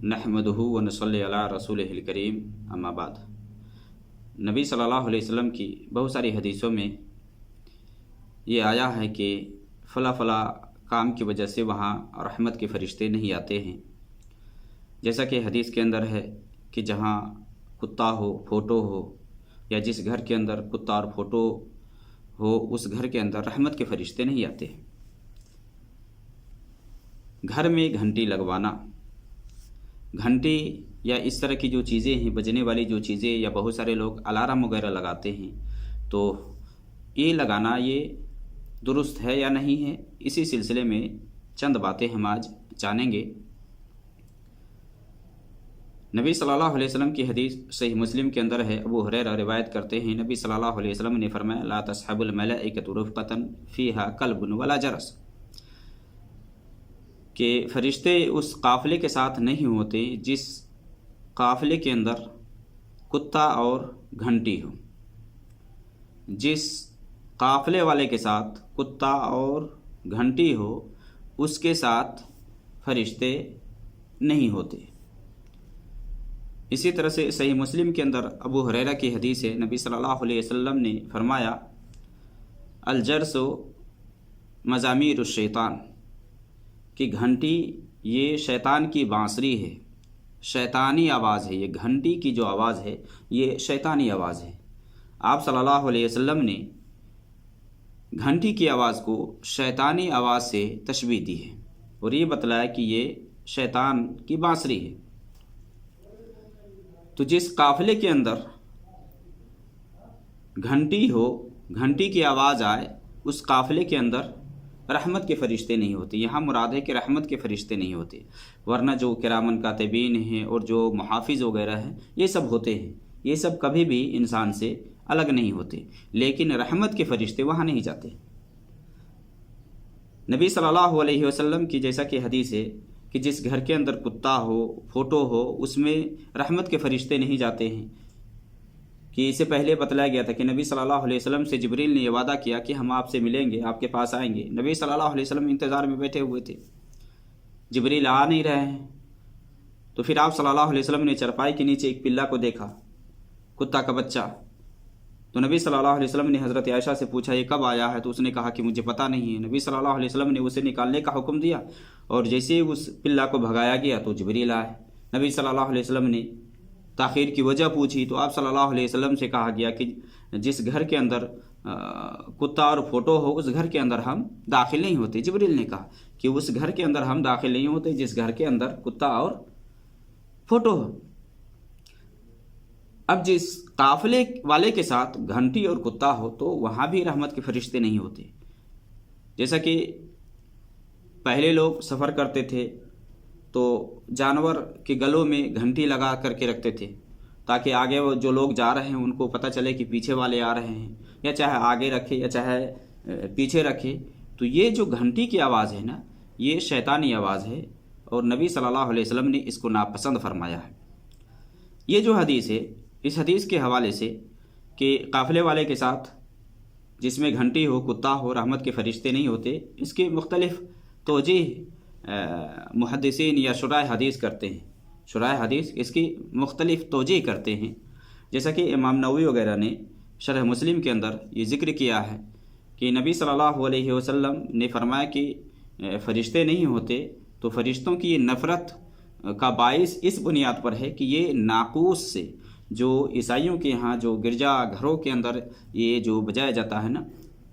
नहमदुहु व नसल्ली अला रसूलिहिल करीम अम्मा बाद। नबी सल्लल्लाहु अलैहि वसल्लम की बहुत सारी हदीसों में ये आया है कि फ़ला फ़ला काम की वजह से वहाँ रहमत के फ़रिश्ते नहीं आते हैं। जैसा कि हदीस के अंदर है कि जहाँ कुत्ता हो, फ़ोटो हो, या जिस घर के अंदर कुत्ता और फ़ोटो हो उस घर के अंदर रहमत के फ़रिश्ते नहीं आते हैं। घर में घंटी लगवाना, घंटी या इस तरह की जो चीज़ें हैं, बजने वाली जो चीज़ें, या बहुत सारे लोग अलार्म वगैरह लगाते हैं, तो ये लगाना ये दुरुस्त है या नहीं है, इसी सिलसिले में चंद बातें हम आज जानेंगे। नबी सल्लल्लाहु अलैहि वसल्लम की हदीस सही मुस्लिम के अंदर है। अबू हुरैरा रिवायत करते हैं, नबी सल्लल्लाहु अलैहि वसल्लम ने फरमाया, ला तस्हबुल मलाइकतु रुफ़क़तन फ़ीहा कल्बुन वला जरस, कि फ़रिश्ते उस काफ़िले के साथ नहीं होते जिस काफ़िले के अंदर कुत्ता और घंटी हो। जिस काफ़िले वाले के साथ कुत्ता और घंटी हो उसके साथ फ़रिश्ते नहीं होते। इसी तरह से सही मुस्लिम के अंदर अबू हुरैरा की हदीस है, नबी सल्लल्लाहु अलैहि वसल्लम ने फरमाया, अल जरसु मज़ामीरुश शैतान, कि घंटी ये शैतान की बांसुरी है, शैतानी आवाज़ है। ये घंटी की जो आवाज़ है ये शैतानी आवाज़ है। आप सल्लल्लाहु अलैहि वसल्लम ने घंटी की आवाज़ को शैतानी आवाज़ से तशबीह दी है और ये बतलाया कि ये शैतान की बांसुरी है। तो जिस काफ़िले के अंदर घंटी हो, घंटी की आवाज़ आए, उस काफ़िले के अंदर रहमत के फ़रिश्ते नहीं होते। यहाँ मुराद है कि रहमत के फ़रिश्ते नहीं होते, वरना जो किरामन कातिबीन हैं और जो मुहाफ़िज़ वगैरह हैं ये सब होते हैं। ये सब कभी भी इंसान से अलग नहीं होते, लेकिन रहमत के फ़रिश्ते वहाँ नहीं जाते। नबी सल्लल्लाहु अलैहि वसल्लम की जैसा कि हदीस है कि जिस घर के अंदर कुत्ता हो, फ़ोटो हो, उसमें रहमत के फ़रिश्ते नहीं जाते हैं। कि इससे पहले बतलाया गया था कि नबी सल्लल्लाहु अलैहि वसल्लम से जिब्रील ने यह वादा किया कि हम आपसे मिलेंगे, आपके पास आएंगे। नबी सल्लल्लाहु अलैहि वसल्लम इंतज़ार में बैठे हुए थे, जिब्रील आ नहीं रहे हैं। तो फिर आप सल्लल्लाहु अलैहि वसल्लम ने चरपाई के नीचे एक पिल्ला को देखा, कुत्ता का बच्चा। तो नबी सल्लल्लाहु अलैहि वसल्लम ने हज़रत आयशा से पूछा, ये कब आया है? तो उसने कहा कि मुझे पता नहीं है। नबी सल्लल्लाहु अलैहि वसल्लम ने उसे निकालने का हुक्म दिया और जैसे ही उस पिल्ला को भगाया गया तो जिब्रील आए। नबी सल्लल्लाहु अलैहि वसल्लम ने ताख़ीर की वजह पूछी तो आप सल्लल्लाहु अलैहि वसल्लम से कहा गया कि जिस घर के अंदर कुत्ता और फ़ोटो हो उस घर के अंदर हम दाखिल नहीं होते। जिब्रील ने कहा कि उस घर के अंदर हम दाखिल नहीं होते जिस घर के अंदर कुत्ता और फ़ोटो हो। अब जिस काफ़िले वाले के साथ घंटी और कुत्ता हो तो वहाँ भी रहमत के फ़रिश्ते नहीं होते। जैसा कि पहले लोग सफ़र करते थे तो जानवर के गलों में घंटी लगा करके रखते थे ताकि आगे वो जो लोग जा रहे हैं उनको पता चले कि पीछे वाले आ रहे हैं, या चाहे आगे रखे या चाहे पीछे रखे। तो ये जो घंटी की आवाज़ है ना, ये शैतानी आवाज़ है और नबी सल्लल्लाहु अलैहि वसल्लम ने इसको नापसंद फरमाया है। ये जो हदीस है, इस हदीस के हवाले से कि काफ़िले वाले के साथ जिसमें घंटी हो, कुत्ता हो, रहमत के फ़रिश्ते नहीं होते, इसके मुख्तलिफ़ तौजीह मुहद्दिसीन या शुराह हदीस करते हैं। शुराह हदीस इसकी मुख्तलिफ़ तौजीह करते हैं। जैसा कि इमाम नववी वगैरह ने शरह मुस्लिम के अंदर ये ज़िक्र किया है कि नबी सल्लल्लाहु अलैहि वसल्लम ने फरमाया कि फ़रिश्ते नहीं होते, तो फ़रिश्तों की ये नफ़रत का बाइस इस बुनियाद पर है कि ये नाक़ूस से, जो ईसाइयों के यहाँ जो गिरजा घरों के अंदर ये जो बजाया जाता है ना,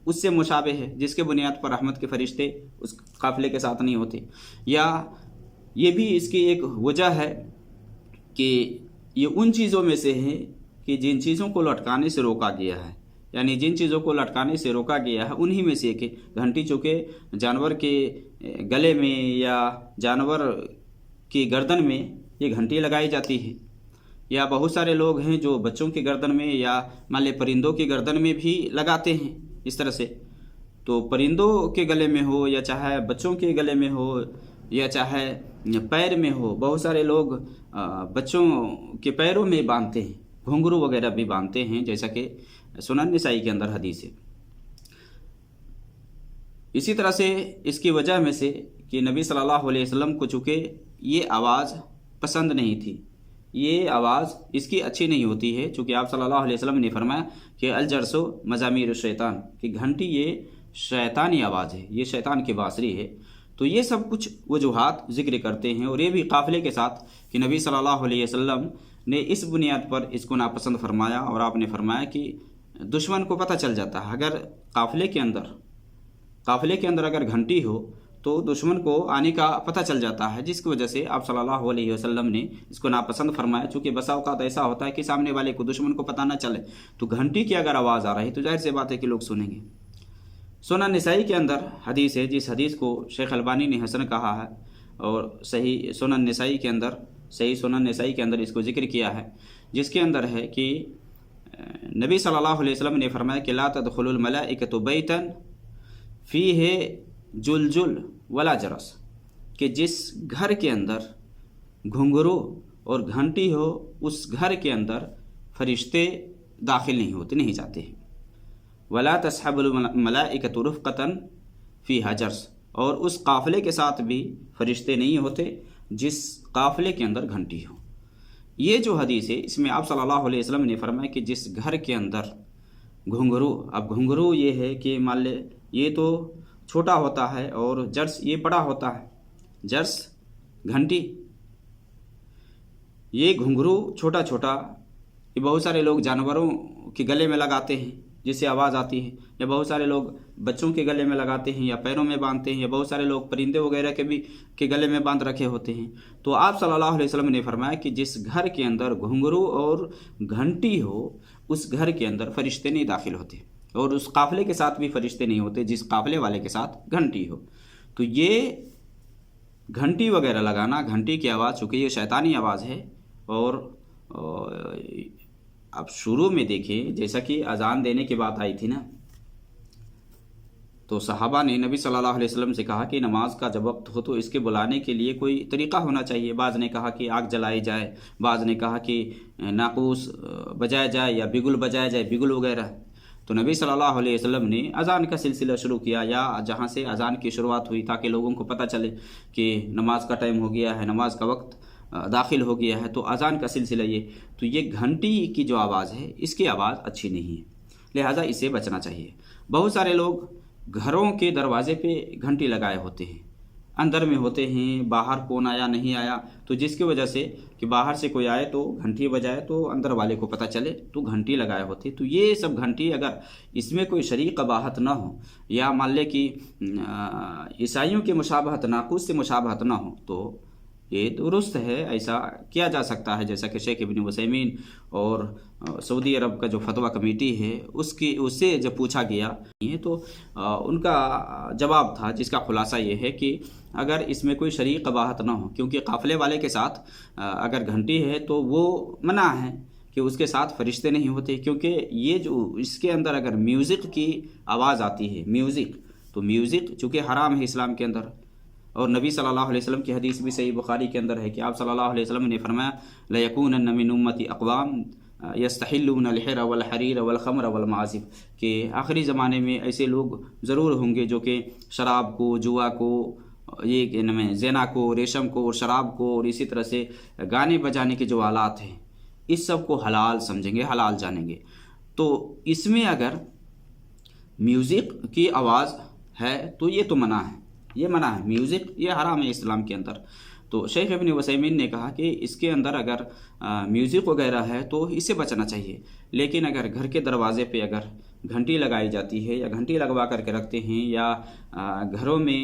उससे मुशाबे है, जिसके बुनियाद पर रहमत के फ़रिश्ते उस काफ़िले के साथ नहीं होते। या ये भी इसकी एक वजह है कि ये उन चीज़ों में से है कि जिन चीज़ों को लटकाने से रोका गया है, यानी जिन चीज़ों को लटकाने से रोका गया है उन्हीं में से एक घंटी, चूँकि जानवर के गले में या जानवर की गर्दन में ये घंटी लगाई जाती है। या बहुत सारे लोग हैं जो बच्चों की गर्दन में या मान ले परिंदों की गर्दन में भी लगाते हैं इस तरह से। तो परिंदों के गले में हो या चाहे बच्चों के गले में हो या चाहे पैर में हो, बहुत सारे लोग बच्चों के पैरों में बांधते हैं, घुंघरू वगैरह भी बांधते हैं, जैसा कि सुनन निसाई के अंदर हदीस है। इसी तरह से इसकी वजह में से कि नबी सल्लल्लाहु अलैहि वसल्लम को चूँकि ये आवाज़ پسند نہیں تھی، یہ آواز اس کی اچھی نہیں ہوتی ہے، چونکہ آپ صلی اللہ علیہ وسلم نے فرمایا کہ الجرس مزامیر الشیطان، کہ گھنٹی یہ شیطانی آواز ہے، یہ شیطان کی بانسری ہے۔ تو یہ سب کچھ وجوہات ذکر کرتے ہیں، اور یہ بھی قافلے کے ساتھ کہ نبی صلی اللہ علیہ وسلم نے اس بنیاد پر اس کو ناپسند فرمایا، اور آپ نے فرمایا کہ دشمن کو پتہ چل جاتا ہے، اگر قافلے کے اندر اگر گھنٹی ہو تو دشمن کو آنے کا پتہ چل جاتا ہے، جس کی وجہ سے آپ صلی اللہ علیہ وسلم نے اس کو ناپسند فرمایا، چونکہ بسا اوقات ایسا ہوتا ہے کہ سامنے والے کو دشمن کو پتہ نہ چلے، تو گھنٹی کی اگر آواز آ رہی تو ظاہر سی بات ہے کہ لوگ سنیں گے۔ سنن نسائی کے اندر حدیث ہے، جس حدیث کو شیخ البانی نے حسن کہا ہے، اور صحیح سنن نسائی کے اندر اس کو ذکر کیا ہے، جس کے اندر ہے کہ نبی صلی اللہ علیہ وسلم نے فرمایا کہ لا تدخل الملائکۃ بیتا فیہ جلجل ولا جرس، کہ جس گھر کے اندر گھنگرو اور گھنٹی ہو اس گھر کے اندر فرشتے داخل نہیں جاتے ہیں۔ ولا تصحب الملائکۃ رفقۃ فیہا جرس، اور اس قافلے کے ساتھ بھی فرشتے نہیں ہوتے جس قافلے کے اندر گھنٹی ہو۔ یہ جو حدیث ہے اس میں آپ صلی اللہ علیہ وسلم نے فرمایا کہ جس گھر کے اندر گھنگرو، اب گھنگرو یہ ہے کہ مان لے یہ تو چھوٹا ہوتا ہے اور جرس یہ بڑا ہوتا ہے، جرس گھنٹی، یہ گھنگرو چھوٹا، یہ بہت سارے لوگ جانوروں کے گلے میں لگاتے ہیں جس سے آواز آتی ہے، یا بہت سارے لوگ بچوں کے گلے میں لگاتے ہیں یا پیروں میں باندھتے ہیں، یا بہت سارے لوگ پرندے وغیرہ کے گلے میں باندھ رکھے ہوتے ہیں۔ تو آپ صلی اللہ علیہ وسلم نے فرمایا کہ جس گھر کے اندر گھنگرو اور گھنٹی ہو اس گھر کے اندر فرشتے نہیں داخل ہوتے، اور اس قافلے کے ساتھ بھی فرشتے نہیں ہوتے جس قافلے والے کے ساتھ گھنٹی ہو۔ تو یہ گھنٹی وغیرہ لگانا، گھنٹی کی آواز چونکہ یہ شیطانی آواز ہے، اور اب شروع میں دیکھیں جیسا کہ اذان دینے کی بات آئی تھی نا، تو صحابہ نے نبی صلی اللہ علیہ وسلم سے کہا کہ نماز کا جب وقت ہو تو اس کے بلانے کے لیے کوئی طریقہ ہونا چاہیے۔ بعض نے کہا کہ آگ جلائی جائے، بعض نے کہا کہ ناقوس بجایا جائے یا بگل بجایا جائے، بگل وغیرہ۔ تو نبی صلی اللہ علیہ وسلم نے اذان کا سلسلہ شروع کیا، یا جہاں سے اذان کی شروعات ہوئی، تاکہ لوگوں کو پتہ چلے کہ نماز کا ٹائم ہو گیا ہے، نماز کا وقت داخل ہو گیا ہے، تو اذان کا سلسلہ یہ۔ تو یہ گھنٹی کی جو آواز ہے اس کی آواز اچھی نہیں ہے، لہٰذا اسے بچنا چاہیے۔ بہت سارے لوگ گھروں کے دروازے پہ گھنٹی لگائے ہوتے ہیں، اندر میں ہوتے ہیں، باہر کون آیا نہیں آیا، تو جس کی وجہ سے کہ باہر سے کوئی آئے تو گھنٹی بجائے تو اندر والے کو پتہ چلے، تو گھنٹی لگائے ہوتے۔ تو یہ سب گھنٹی اگر اس میں کوئی شرعی قباحت نہ ہو، یا مان لے کہ عیسائیوں کی مشابہت، ناقوس سے مشابہت نہ ہو، تو یہ درست ہے، ایسا کیا جا سکتا ہے، جیسا کہ شیخ ابن عثیمین اور سعودی عرب کا جو فتویٰ کمیٹی ہے اس سے جب پوچھا گیا تو ان کا جواب تھا، جس کا خلاصہ یہ ہے کہ اگر اس میں کوئی شرعی قباحت نہ ہو، کیونکہ قافلے والے کے ساتھ اگر گھنٹی ہے تو وہ منع ہے کہ اس کے ساتھ فرشتے نہیں ہوتے، کیونکہ یہ جو اس کے اندر اگر میوزک کی آواز آتی ہے، تو میوزک چونکہ حرام ہے اسلام کے اندر، اور نبی صلی اللہ علیہ وسلم کی حدیث بھی صحیح بخاری کے اندر ہے کہ آپ صلی اللہ علیہ وسلم نے فرمایا لَيَكُونَنَّ مِنْ أُمَّتِي أَقْوَامٌ يَسْتَحِلُّونَ الْحِرَّ وَالْحَرِيرَ وَالْخَمْرَ وَالْمَعَازِفَ، کہ آخری زمانے میں ایسے لوگ ضرور ہوں گے جو کہ شراب کو، جوا کو، یہ زنا کو، ریشم کو، اور شراب کو، اور اسی طرح سے گانے بجانے کے جو آلات ہیں اس سب کو حلال سمجھیں گے، حلال جانیں گے۔ تو اس میں اگر میوزک کی آواز ہے تو یہ تو منع ہے، یہ منع ہے، میوزک یہ حرام ہے اسلام کے اندر۔ تو شیخ ابن عثیمین نے کہا کہ اس کے اندر اگر میوزک وغیرہ ہے تو اس سے بچنا چاہیے، لیکن اگر گھر کے دروازے پہ اگر گھنٹی لگائی جاتی ہے، یا گھنٹی لگوا کر کے رکھتے ہیں، یا گھروں میں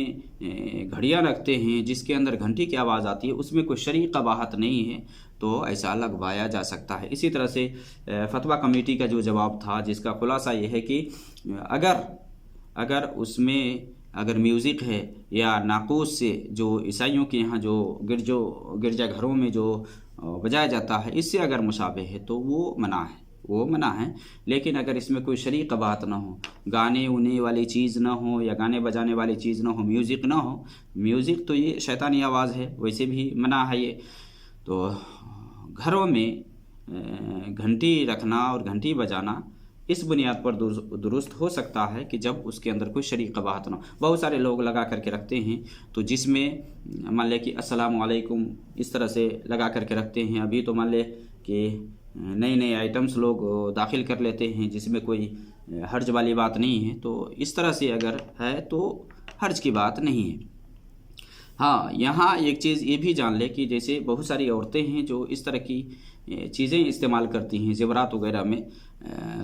گھڑیاں رکھتے ہیں جس کے اندر گھنٹی کی آواز آتی ہے، اس میں کوئی شرعی قباحت نہیں ہے تو ایسا لگوایا جا سکتا ہے۔ اسی طرح سے فتویٰ کمیٹی کا جو جواب تھا، جس کا خلاصہ یہ ہے کہ اگر اس میں اگر میوزک ہے یا ناقوس سے جو عیسائیوں کے یہاں جو گرجا گھروں میں جو بجایا جاتا ہے اس سے اگر مشابہ ہے تو وہ منع ہے، لیکن اگر اس میں کوئی شرعی قباحت نہ ہو، گانے اونے والی چیز نہ ہو، یا گانے بجانے والی چیز نہ ہو، میوزک نہ ہو، میوزک تو یہ شیطانی آواز ہے، ویسے بھی منع ہے یہ۔ تو گھروں میں گھنٹی رکھنا اور گھنٹی بجانا इस बुनियाद पर दुरुस्त हो सकता है कि जब उसके अंदर कोई शरीक कबाहत ना हो। बहुत सारे लोग लगा करके रखते हैं, तो जिसमें मान लें कि अस्सलाम वालेकुम इस तरह से लगा करके रखते हैं। अभी तो मान लें कि नए नए आइटम्स लोग दाखिल कर लेते हैं जिसमें कोई हर्ज वाली बात नहीं है, तो इस तरह से अगर है तो हर्ज की बात नहीं है। हाँ, यहाँ एक चीज़ ये भी जान ले कि जैसे बहुत सारी औरतें हैं जो इस तरह की चीज़ें इस्तेमाल करती हैं ज़ेवरात वगैरह में,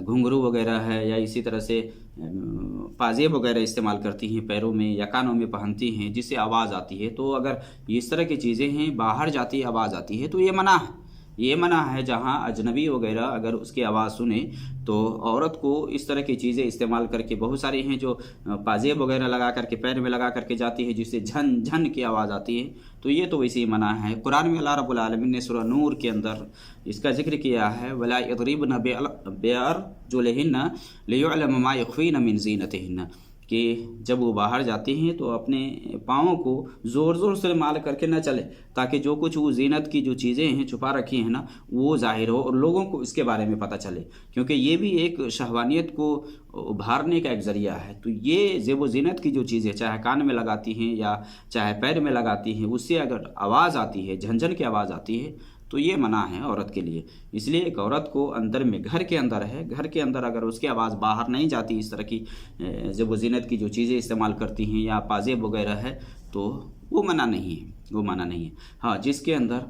घुंघरू वगैरह है या इसी तरह से पाजेब वगैरह इस्तेमाल करती हैं, पैरों में या कानों में पहनती हैं जिससे आवाज़ आती है। तो अगर इस तरह की चीज़ें हैं, बाहर जाती आवाज़ आती है, तो ये मना है। ये मना है। जहाँ अजनबी वगैरह अगर उसकी आवाज़ सुने तो औरत को इस तरह की चीज़ें इस्तेमाल करके, बहुत सारी हैं जो पाजेब वगैरह लगा करके पैर में लगा करके जाती है जिससे झन झन की आवाज़ आती है, तो ये तो वैसे ही मना है। कुरान में अल्लाह रब्बुल आलमीन ने सूरह नूर के अंदर इसका जिक्र किया है, वला यदरिबन बिअरजुलिहिन्न लियुअलम मा युख्फीन मिन ज़ीनतिहिन्न, कि जब वो बाहर जाती हैं तो अपने पाँवों को ज़ोर ज़ोर से माल करके न चले, ताकि जो कुछ वो ज़ीनत की जो चीज़ें हैं छुपा रखी हैं ना, वो ज़ाहिर हो और लोगों को इसके बारे में पता चले, क्योंकि ये भी एक शहवानियत को उभारने का एक ज़रिया है। तो ये ज़ेब व ज़ीनत की जो चीज़ें चाहे कान में लगाती हैं या चाहे पैर में लगाती हैं, उससे अगर आवाज़ आती है, झनझन की आवाज़ आती है, तो ये मना है औरत के लिए। इसलिए एक औरत को अंदर में, घर के अंदर है, घर के अंदर अगर उसकी आवाज़ बाहर नहीं जाती, इस तरह की ज़ेब व ज़ीनत की जो चीज़ें इस्तेमाल करती हैं या पाजेब वगैरह है, तो वो मना नहीं है, वो मना नहीं है। हाँ, जिसके अंदर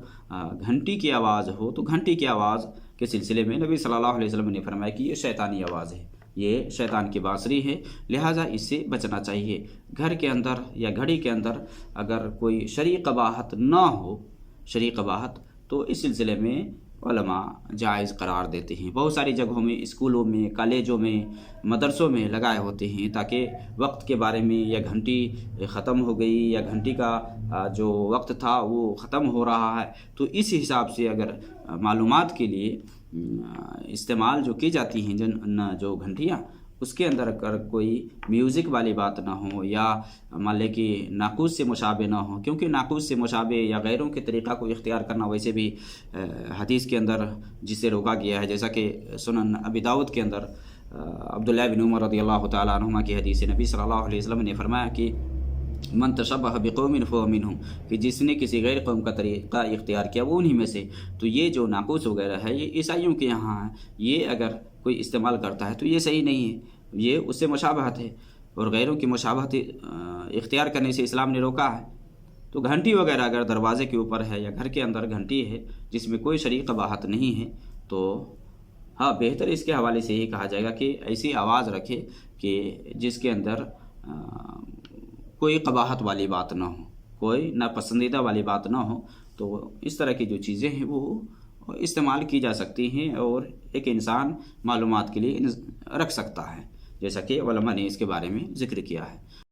घंटी की आवाज़ हो, तो घंटी की आवाज़ के सिलसिले में नबी सल्लल्लाहु अलैहि वसल्लम ने फरमाया कि ये शैतानी आवाज़ है, ये शैतान की बांसुरी है, लिहाजा इससे बचना चाहिए। घर के अंदर या घड़ी के अंदर अगर कोई शरीक कबाहत ना हो, शरीक कबाहत, तो इस सिलसिले में उलमा जायज़ करार देते हैं। बहुत सारी जगहों में, स्कूलों में, कॉलेजों में, मदरसों में लगाए होते हैं ताकि वक्त के बारे में, या घंटी ख़त्म हो गई या घंटी का जो वक्त था वो ख़त्म हो रहा है, तो इस हिसाब से अगर मालूमात के लिए इस्तेमाल जो की जाती हैं जो घंटियाँ, उसके अंदर अगर कोई म्यूज़िक वाली बात ना हो या मान लें कि नाकूस से मुशाबे ना हो, क्योंकि नाकूस से मुशाबे या गैरों के तरीक़ा को इख्तियार करना वैसे भी हदीस के अंदर जिसे रोका गया है। जैसा कि सुनन अबी दाऊद के अंदर अब्दुल्लाह बिन उमर रज़ियल्लाहु तआला अन्हुमा की हदीस है, नबी सल्लल्लाहु अलैहि वसल्लम ने फरमाया कि मन तशब्बह बिकौमिन फहुव मिनहुम, कि जिसने किसी गैर कौम का तरीक़ा इख्तियार किया वो उन्हीं में से। तो ये जो नाकूस वगैरह है, ये ईसाइयों के यहाँ है, ये अगर कोई इस्तेमाल करता है तो ये सही नहीं है, ये उससे मुशाबहत है और गैरों की मुशाबहत इख्तियार करने से इस्लाम ने रोका है। तो घंटी वगैरह अगर दरवाज़े के ऊपर है या घर के अंदर घंटी है जिसमें कोई शरीक कबाहत नहीं है, तो हाँ, बेहतर इसके हवाले से यही कहा जाएगा कि ऐसी आवाज़ रखे कि जिसके अंदर कोई कबाहत वाली बात ना हो, कोई नापसंदीदा वाली बात ना हो। तो इस तरह की जो चीज़ें हैं वो इस्तेमाल की जा सकती हैं और एक इंसान मालूमात के लिए रख सकता है, जैसा कि उलमा ने इसके बारे में ज़िक्र किया है।